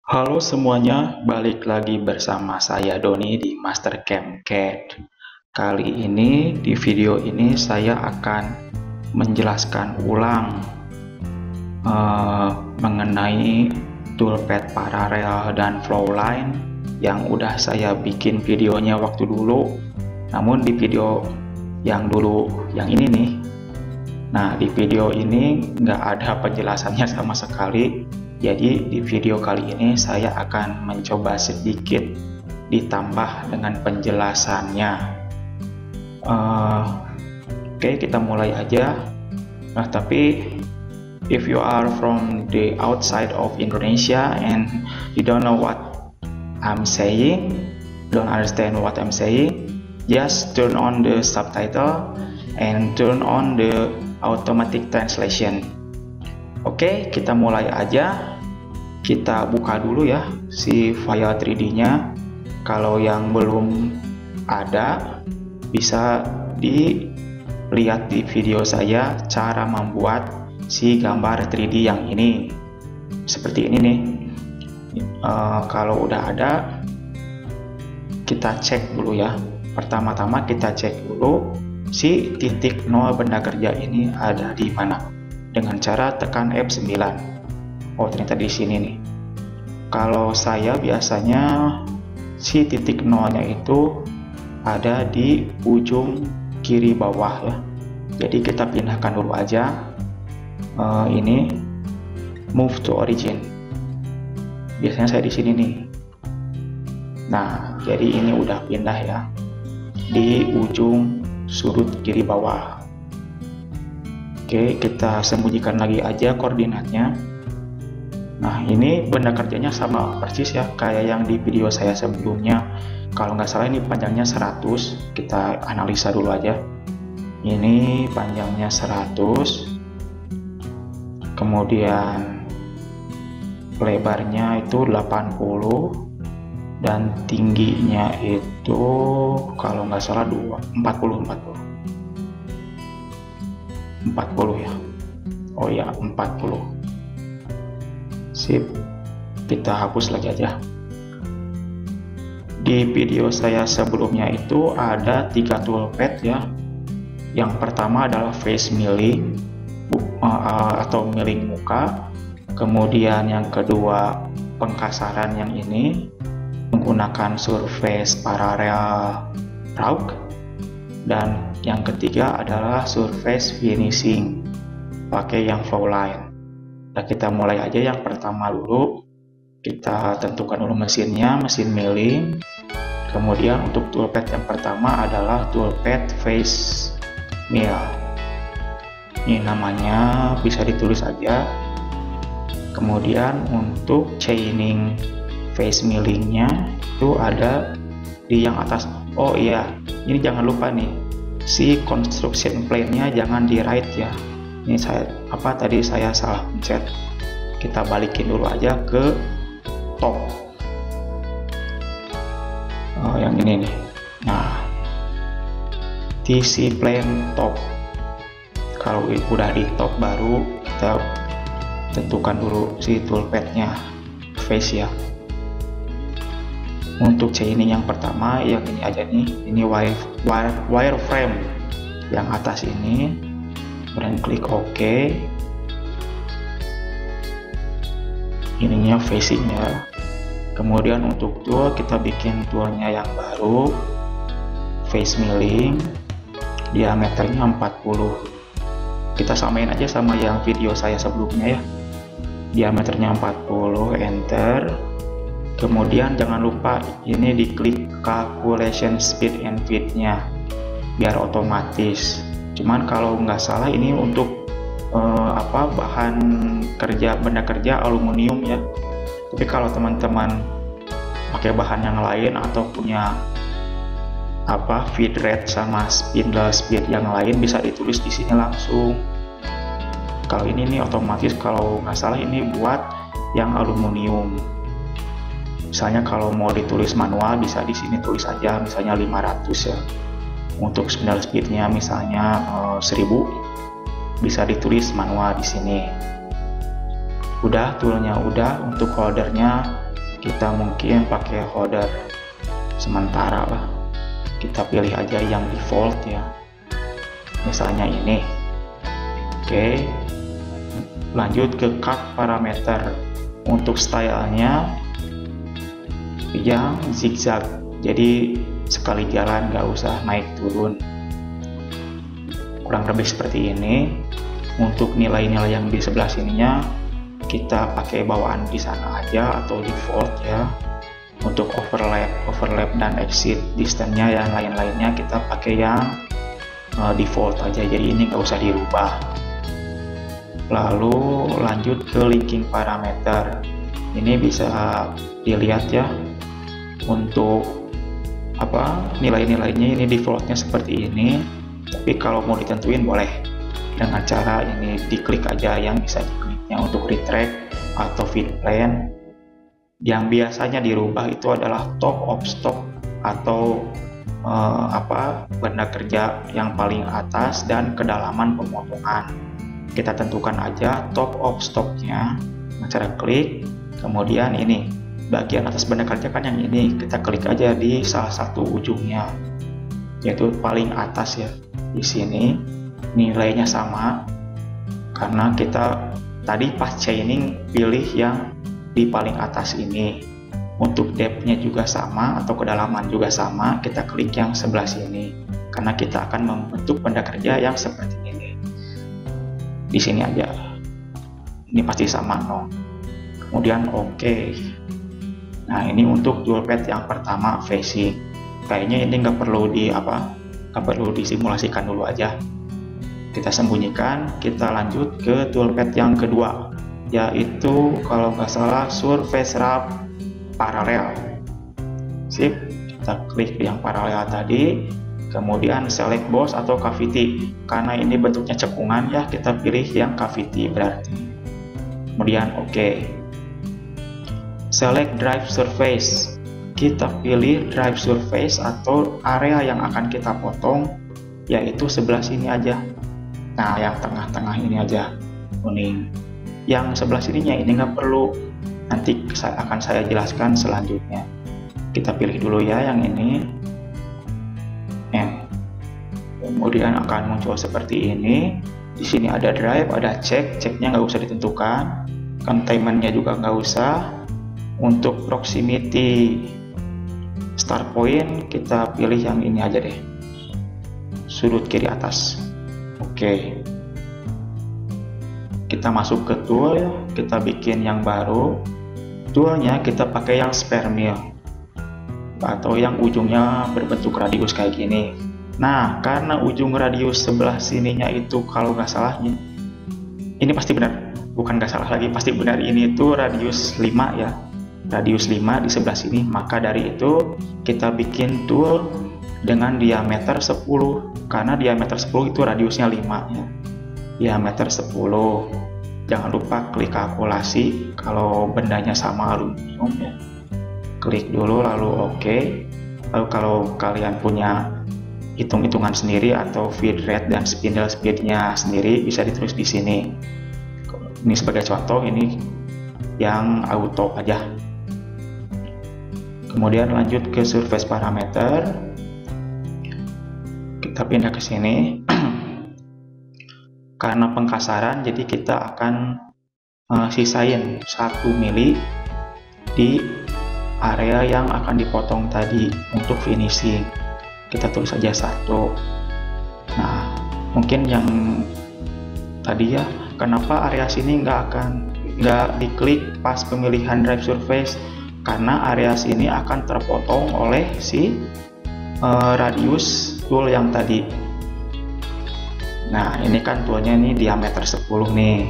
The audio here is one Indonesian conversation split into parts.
Halo semuanya, balik lagi bersama saya Doni di Mastercam CAD. Kali ini di video ini saya akan menjelaskan ulang mengenai toolpath parallel dan flowline yang udah saya bikin videonya waktu dulu. Namun di video yang dulu yang ini nih, nah di video ini nggak ada penjelasannya sama sekali. Jadi di video kali ini saya akan mencoba sedikit ditambah dengan penjelasannya. Oke, kita mulai aja. Nah, tapi if you are from the outside of Indonesia and you don't know what I'm saying, don't understand what I'm saying, just turn on the subtitle and turn on the automatic translation. Oke, kita mulai aja. Kita buka dulu ya si file 3D-nya. Kalau yang belum ada, bisa dilihat di video saya cara membuat si gambar 3D yang ini. Seperti ini nih. Kalau udah ada, kita cek dulu ya. Pertama-tama kita cek dulu si titik 0 benda kerja ini ada di mana. Dengan cara tekan F9. Oh, ternyata di sini nih. Kalau saya biasanya si titik 0-nya itu ada di ujung kiri bawah ya. Jadi kita pindahkan dulu aja. Ini move to origin. Biasanya saya di sini nih. Nah, jadi ini udah pindah ya di ujung sudut kiri bawah. Oke, kita sembunyikan lagi aja koordinatnya. Nah, ini benda kerjanya sama persis ya kayak yang di video saya sebelumnya. Kalau nggak salah ini panjangnya 100. Kita analisa dulu aja. Ini panjangnya 100. Kemudian lebarnya itu 80 dan tingginya itu kalau nggak salah 40 ya. Oh ya, 40. Sip. Kita hapus lagi aja. Di video saya sebelumnya itu ada 3 toolpath ya. Yang pertama adalah face milling atau milling muka. Kemudian yang kedua pengkasaran yang ini menggunakan surface parallel rough. Dan yang ketiga adalah surface finishing pakai yang flowline. Nah, kita mulai aja yang pertama dulu. Kita tentukan dulu mesinnya, mesin milling. Kemudian untuk toolpath yang pertama adalah toolpath face mill. Ini namanya bisa ditulis aja. Kemudian untuk chaining face millingnya itu ada di yang atas. Oh iya, ini jangan lupa nih, si construction plane-nya jangan di right ya. Ini tadi saya salah pencet. Kita balikin dulu aja ke top. Yang ini nih. Nah, TC plane top. Kalau udah di top baru kita tentukan dulu si toolpath-nya face ya. Untuk chaining yang pertama yang ini aja nih, ini wireframe yang atas ini. Kemudian klik OK. Ininya facingnya. Kemudian untuk tool kita bikin toolnya yang baru, face milling, diameternya 40. Kita samain aja sama yang video saya sebelumnya ya. Diameternya 40, enter. Kemudian jangan lupa ini diklik calculation speed and width-nya biar otomatis. Cuman kalau nggak salah ini untuk bahan kerja, benda kerja aluminium ya. Tapi kalau teman-teman pakai bahan yang lain atau punya feed rate sama spindle speed yang lain, bisa ditulis di sini langsung. Kalau ini nih otomatis, kalau nggak salah ini buat yang aluminium. Misalnya kalau mau ditulis manual bisa di sini tulis aja misalnya 500 ya. Untuk spindle speednya misalnya 1000, bisa ditulis manual di sini. Udah, toolnya udah. Untuk holdernya kita mungkin pakai holder sementara lah, kita pilih aja yang default ya, misalnya ini. Oke, lanjut ke cut parameter. Untuk stylenya yang zigzag, jadi sekali jalan nggak usah naik turun, kurang lebih seperti ini. Untuk nilai-nilai yang di sebelah sininya kita pakai bawaan di sana aja atau default ya. Untuk overlap dan exit distance-nya yang lain-lainnya kita pakai yang default aja, jadi ini nggak usah dirubah. Lalu lanjut ke linking parameter. Ini bisa dilihat ya, untuk nilai-nilainya ini defaultnya seperti ini, tapi kalau mau ditentuin boleh dengan cara ini diklik aja, yang bisa dikliknya untuk retract atau feed plan. Yang biasanya dirubah itu adalah top of stock atau benda kerja yang paling atas dan kedalaman pemotongan. Kita tentukan aja top of stocknya dengan cara klik, kemudian ini bagian atas benda kerja kan yang ini, kita klik aja di salah satu ujungnya, yaitu paling atas ya. Di sini nilainya sama karena kita tadi pas chaining pilih yang di paling atas ini. Untuk depth-nya juga sama atau kedalaman juga sama, kita klik yang sebelah sini karena kita akan membentuk benda kerja yang seperti ini. Di sini aja, ini pasti sama no. Kemudian oke. Nah, ini untuk toolpath yang pertama, facing. Kayaknya ini nggak perlu disimulasikan dulu aja. Kita sembunyikan, kita lanjut ke toolpath yang kedua, yaitu kalau nggak salah surface wrap paralel. Sip, kita klik yang paralel tadi, kemudian select boss atau cavity. Karena ini bentuknya cekungan ya, kita pilih yang cavity berarti. Kemudian oke. Select drive surface. Kita pilih drive surface atau area yang akan kita potong, yaitu sebelah sini aja. Nah, yang tengah-tengah ini aja, kuning. Yang sebelah sininya ini nggak perlu, nanti akan saya jelaskan selanjutnya. Kita pilih dulu ya yang ini. Kemudian akan muncul seperti ini. Di sini ada drive, ada checknya nggak usah ditentukan, containmentnya juga nggak usah. Untuk proximity start point kita pilih yang ini aja deh, sudut kiri atas. Oke. Kita masuk ke tool ya, kita bikin yang baru. Toolnya kita pakai yang spare mill atau yang ujungnya berbentuk radius kayak gini. Nah, karena ujung radius sebelah sininya itu kalau nggak salah, ini pasti benar, bukan nggak salah lagi, pasti benar, ini itu radius 5 ya, radius 5 di sebelah sini. Maka dari itu kita bikin tool dengan diameter 10, karena diameter 10 itu radiusnya 5 ya, diameter 10. Jangan lupa klik kalkulasi kalau bendanya sama aluminium ya, klik dulu lalu oke. Lalu kalau kalian punya hitung-hitungan sendiri atau feed rate dan spindle speednya sendiri, bisa ditulis di sini. Ini sebagai contoh, ini yang auto aja. Kemudian lanjut ke surface parameter, kita pindah ke sini. Karena pengkasaran, jadi kita akan sisain 1 mili di area yang akan dipotong tadi untuk finishing. Kita tulis saja 1. Nah, mungkin yang tadi ya, kenapa area sini nggak diklik pas pemilihan drive surface, karena area sini akan terpotong oleh si radius tool yang tadi. Nah, ini kan toolnya ini diameter 10 nih,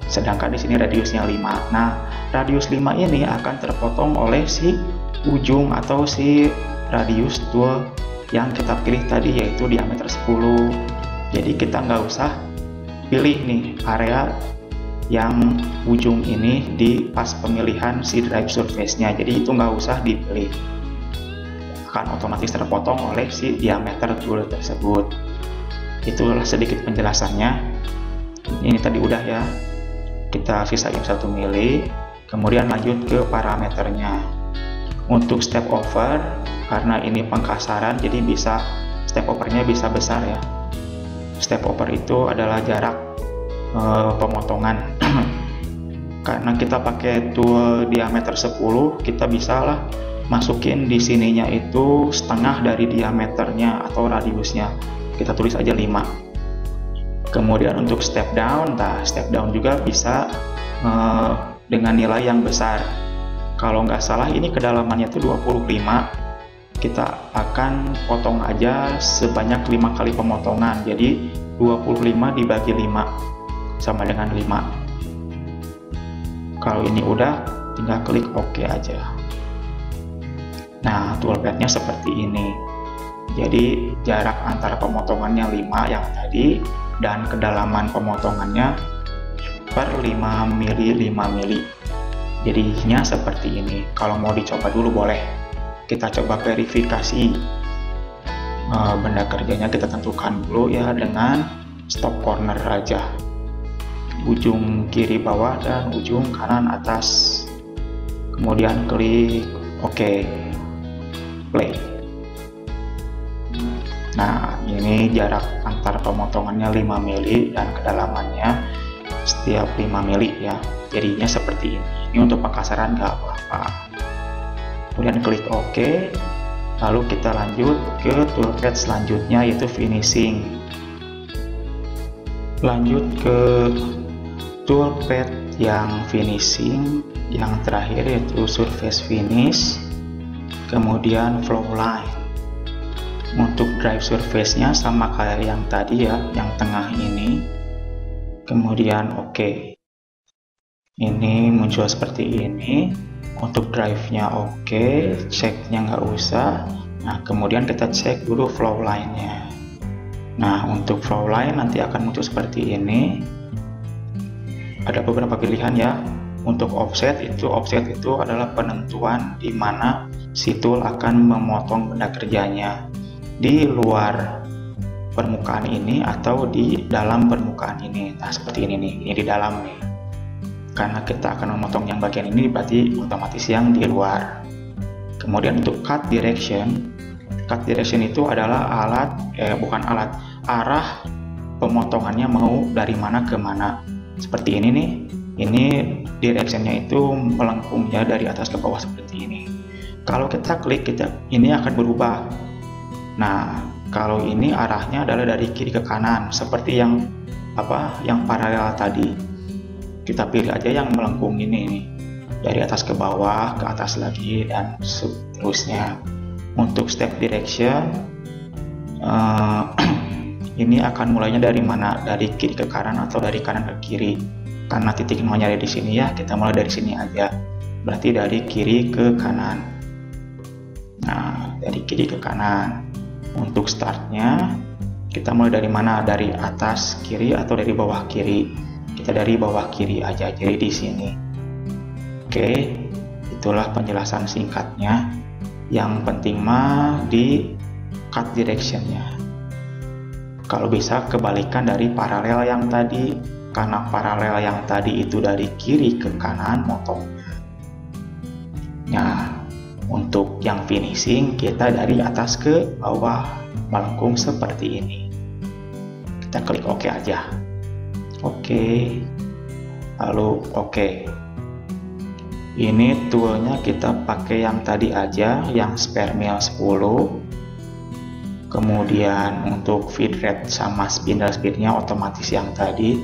sedangkan di sini radiusnya 5. Nah, radius 5 ini akan terpotong oleh si ujung atau si radius tool yang kita pilih tadi, yaitu diameter 10. Jadi kita nggak usah pilih nih area yang ujung ini di pas pemilihan si drive surface-nya, jadi itu nggak usah dipilih, akan otomatis terpotong oleh si diameter tool tersebut. Itulah sedikit penjelasannya. Ini tadi udah ya, kita sisain 1 mili, kemudian lanjut ke parameternya. Untuk step over, karena ini pengkasaran, jadi bisa step overnya bisa besar ya. Step over itu adalah jarak pemotongan. Karena kita pakai tool diameter 10, kita bisa lah masukin di sininya itu setengah dari diameternya atau radiusnya. Kita tulis aja 5. Kemudian untuk step down, step down juga bisa dengan nilai yang besar. Kalau nggak salah ini kedalamannya itu 25. Kita akan potong aja sebanyak 5 kali pemotongan. Jadi 25 dibagi 5 sama dengan 5. Kalau ini udah, tinggal klik OK aja. Nah, toolpadnya seperti ini. Jadi jarak antara pemotongannya 5 yang tadi, dan kedalaman pemotongannya per 5 mili 5 mili. Jadinya seperti ini. Kalau mau dicoba dulu boleh. Kita coba verifikasi benda kerjanya, kita tentukan dulu ya dengan stop corner aja. Ujung kiri bawah dan ujung kanan atas. Kemudian klik OK. Play. Nah, ini jarak antar pemotongannya 5 mili dan kedalamannya setiap 5 mili ya. Jadinya seperti ini. Ini untuk pengkasaran nggak apa-apa. Kemudian klik OK. Lalu kita lanjut ke toolpad selanjutnya, yaitu finishing. Lanjut ke toolpad yang finishing, yang terakhir yaitu surface finish. Kemudian flow line. Untuk drive surface-nya sama kayak yang tadi ya, yang tengah ini. Kemudian OK. Ini muncul seperti ini. Untuk drive-nya OK, cek-nya nggak usah. Nah, kemudian kita cek dulu flow line-nya. Nah, untuk flow line nanti akan muncul seperti ini. Ada beberapa pilihan ya. Untuk offset itu adalah penentuan di mana si tool akan memotong benda kerjanya. Di luar permukaan ini atau di dalam permukaan ini. Nah, seperti ini nih, ini di dalam nih. Karena kita akan memotong yang bagian ini, berarti otomatis yang di luar. Kemudian untuk cut direction itu adalah arah pemotongannya mau dari mana ke mana. Seperti ini nih, ini directionnya itu melengkungnya dari atas ke bawah seperti ini. Kalau kita klik, ini akan berubah. Nah, kalau ini arahnya adalah dari kiri ke kanan, seperti yang paralel tadi. Kita pilih aja yang melengkung ini nih, dari atas ke bawah, ke atas lagi, dan seterusnya. Untuk step direction, ini akan mulainya dari mana? Dari kiri ke kanan atau dari kanan ke kiri? Karena titik nolnya ada di sini ya, kita mulai dari sini aja. Berarti dari kiri ke kanan. Nah, dari kiri ke kanan. Untuk startnya, kita mulai dari mana? Dari atas kiri atau dari bawah kiri? Kita dari bawah kiri aja, jadi di sini. Oke, itulah penjelasan singkatnya. Yang penting mah di cut directionnya. Kalau bisa kebalikan dari paralel yang tadi, karena paralel yang tadi itu dari kiri ke kanan motongnya. Nah, untuk yang finishing kita dari atas ke bawah melengkung seperti ini. Kita klik OK aja. Oke. Lalu OK. Ini toolnya kita pakai yang tadi aja, yang spare mill 10. Kemudian untuk feed rate sama spindle speednya otomatis yang tadi.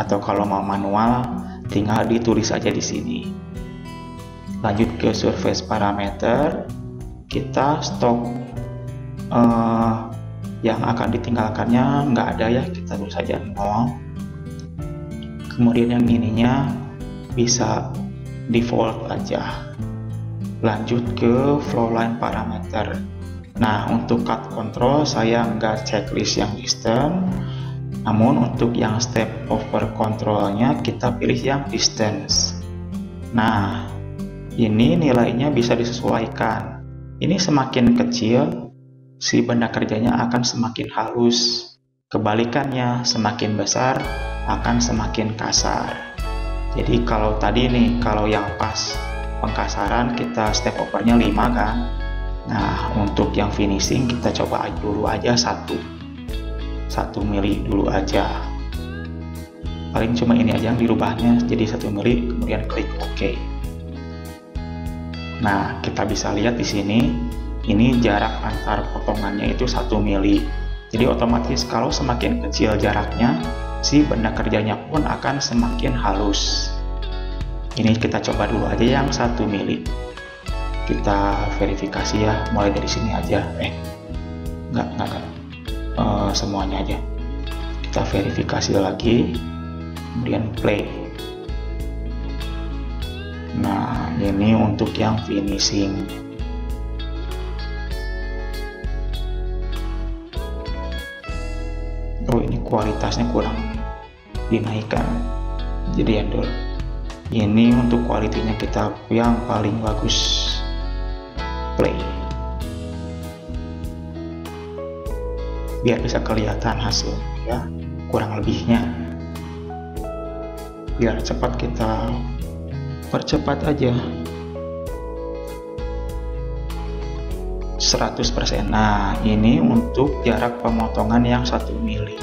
Atau kalau mau manual, tinggal ditulis aja di sini. Lanjut ke surface parameter, kita stok yang akan ditinggalkannya nggak ada ya, kita tulis saja 0. Kemudian yang ininya bisa default aja. Lanjut ke flow line parameter. Nah, untuk cut control saya nggak checklist yang distance, namun untuk yang step over controlnya kita pilih yang distance. Nah, ini nilainya bisa disesuaikan. Ini semakin kecil, si benda kerjanya akan semakin halus. Kebalikannya, semakin besar akan semakin kasar. Jadi kalau tadi nih, kalau yang pas pengkasaran kita step overnya 5 kan. Nah untuk yang finishing kita coba dulu aja 1 mili dulu aja, paling cuma ini aja yang dirubahnya jadi 1 mili, kemudian klik OK. Nah kita bisa lihat di sini ini jarak antar potongannya itu 1 mili, jadi otomatis kalau semakin kecil jaraknya si benda kerjanya pun akan semakin halus. Ini kita coba dulu aja yang 1 mili. Kita verifikasi ya, mulai dari sini aja. Enggak. Semuanya aja. Kita verifikasi lagi, kemudian play. Nah, ini untuk yang finishing. Oh, ini kualitasnya kurang dinaikkan. Jadi endol. Ini untuk kualitinya kita yang paling bagus. Play. Biar bisa kelihatan hasil ya, kurang lebihnya. Biar cepat kita percepat aja. 100%. Nah, ini untuk jarak pemotongan yang 1 mili.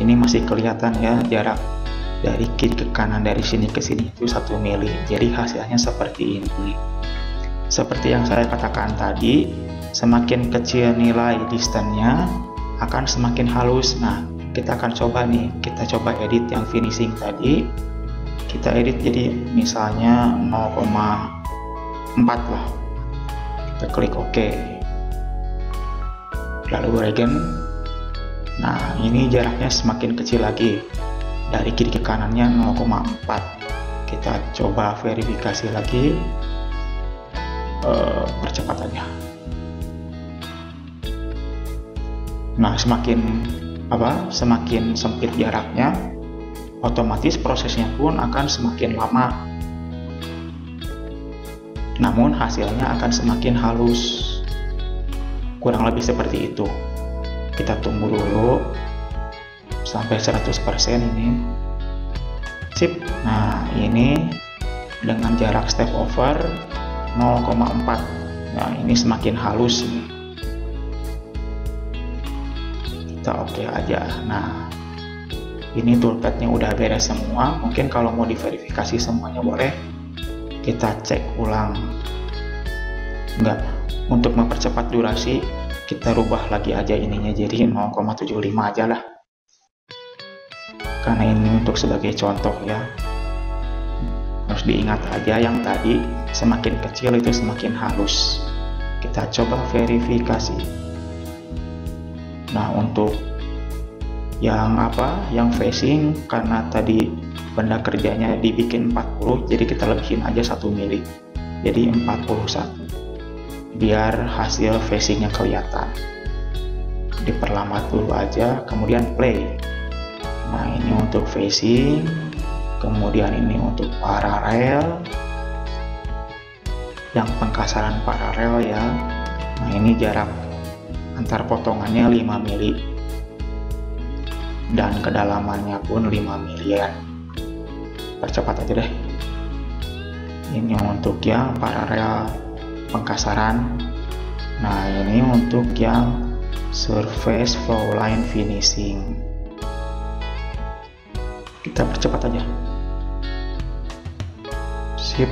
Ini masih kelihatan ya jarak dari kiri ke kanan, dari sini ke sini itu 1 mili. Jadi hasilnya seperti ini. Seperti yang saya katakan tadi, semakin kecil nilai distance-nya akan semakin halus. Nah, kita akan coba nih, kita coba edit yang finishing tadi. Kita edit jadi misalnya 0,4 lah. Kita klik OK. Lalu regen. Nah, ini jaraknya semakin kecil lagi. Dari kiri ke kanannya 0,4. Kita coba verifikasi lagi. Percepatannya. Nah, semakin sempit jaraknya, otomatis prosesnya pun akan semakin lama. Namun hasilnya akan semakin halus. Kurang lebih seperti itu. Kita tunggu dulu sampai 100% ini. Sip. Nah, ini dengan jarak step over 0,4. Nah, ini semakin halus nih. Kita oke aja. Nah, ini toolpadnya udah beres semua. Mungkin kalau mau diverifikasi semuanya boleh. Kita cek ulang. Enggak, untuk mempercepat durasi kita rubah lagi aja ininya jadi 0,75 aja lah. Karena ini untuk sebagai contoh ya. Harus diingat aja yang tadi, semakin kecil itu semakin halus. Kita coba verifikasi. Nah, untuk yang facing, karena tadi benda kerjanya dibikin 40, jadi kita lebihin aja 1 mili. Jadi 41. Biar hasil facingnya kelihatan. Diperlambat dulu aja, kemudian play. Nah, ini untuk facing. Kemudian ini untuk paralel, yang pengkasaran paralel ya. Nah, ini jarak antar potongannya 5 mili dan kedalamannya pun 5 milian. Percepat aja deh. Ini untuk yang paralel pengkasaran. Nah, ini untuk yang surface flow line finishing. Kita percepat aja. Sip.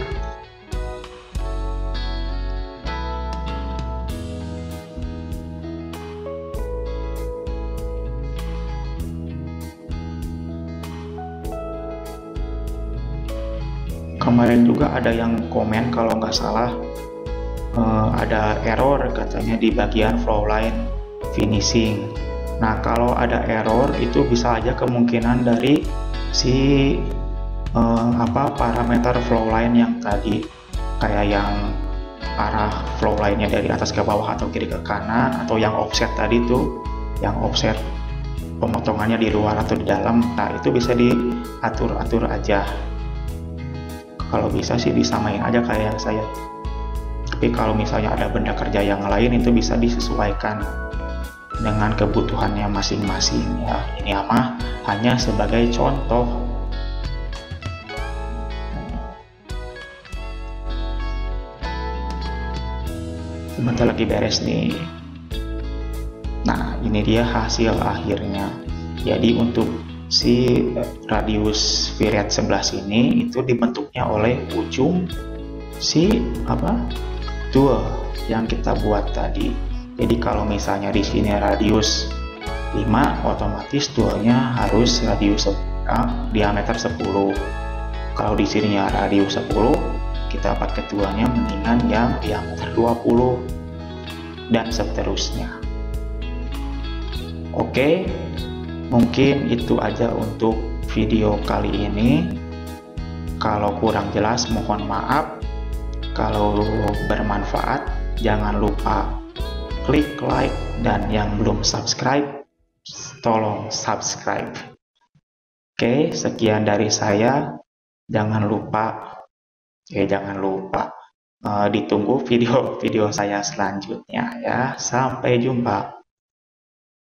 Kemarin juga ada yang komen kalau nggak salah ada error katanya di bagian flow line finishing. Nah, kalau ada error itu bisa aja kemungkinan dari si parameter flow line yang tadi, kayak yang arah flow line-nya dari atas ke bawah atau kiri ke kanan, atau yang offset tadi tuh, yang offset pemotongannya di luar atau di dalam. Nah, itu bisa diatur-atur aja. Kalau bisa sih disamain aja kayak yang saya. Tapi kalau misalnya ada benda kerja yang lain itu bisa disesuaikan dengan kebutuhannya masing-masing ya. Ini hanya sebagai contoh. bentar lagi beres nih. Nah, ini dia hasil akhirnya. Jadi untuk si radius viret 11 ini itu dibentuknya oleh ujung si tool yang kita buat tadi. Jadi kalau misalnya di sini radius 5, otomatis toolnya harus radius diameter 10. Kalau di sini radius 10, kita pakai toolnya mendingan yang diameter 20 dan seterusnya. Oke, mungkin itu aja untuk video kali ini. Kalau kurang jelas mohon maaf. Kalau bermanfaat, jangan lupa klik like, dan yang belum subscribe, tolong subscribe. Oke, sekian dari saya. Jangan lupa ditunggu video-video saya selanjutnya ya. Sampai jumpa.